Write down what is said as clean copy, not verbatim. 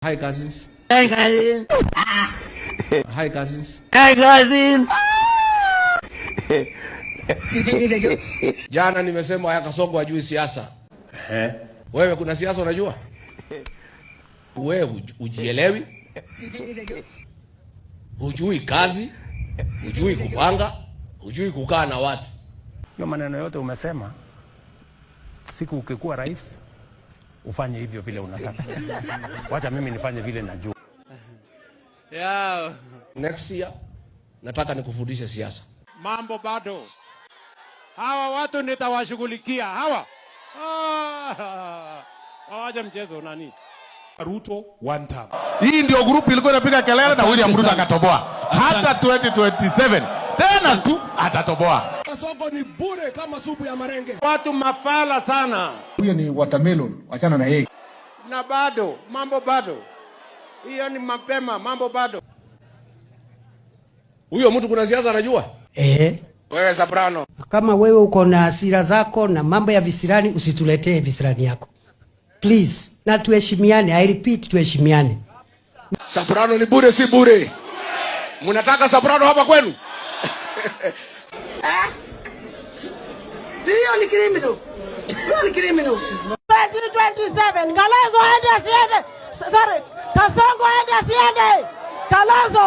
Hi cousins. Hi cousin. Hi cousins. Hi cousin. Jana nimesema haya Kasongo hajui siasa. Wewe kuna siasa unajua? Wewe ujielewi? Hujui kazi, hujui kupanga, hujui kukaa na watu. Hiyo maneno yote umesema, siku ukikuwa rais ufanye hivyo vile unataka. Wacha mimi nifanye vile najua. Yeah. Next year nataka nikufundishe siasa. Mambo bado. Hawa watu nitawashughulikia. Hawa. Hawaja mchezo nani? Ruto one time. Hii ndio grupu ilikuwa inapiga kelele na William Ruto akatoboa. Hata 2027 tena tu atatoboa. Kasongo ni bure kama supu ya marenge. Watu mafala sana. Huyo ni watermelon, wachana na yeye. Na bado, mambo bado. Hiyo ni mapema, mambo bado. Huyo mtu kuna siasa anajua? Wewe Soprano. Kama wewe uko na hasira zako na mambo ya visirani, usituletee visirani yako. Please, na tuheshimiane. I repeat, tuheshimiane. Soprano ni bure si bure. Mnataka Soprano hapa kwenu? Sio ni criminal. Sio ni criminal. 2027 Kalonzo aende asiende. Sorry, Kasongo aende asiende. Kalonzo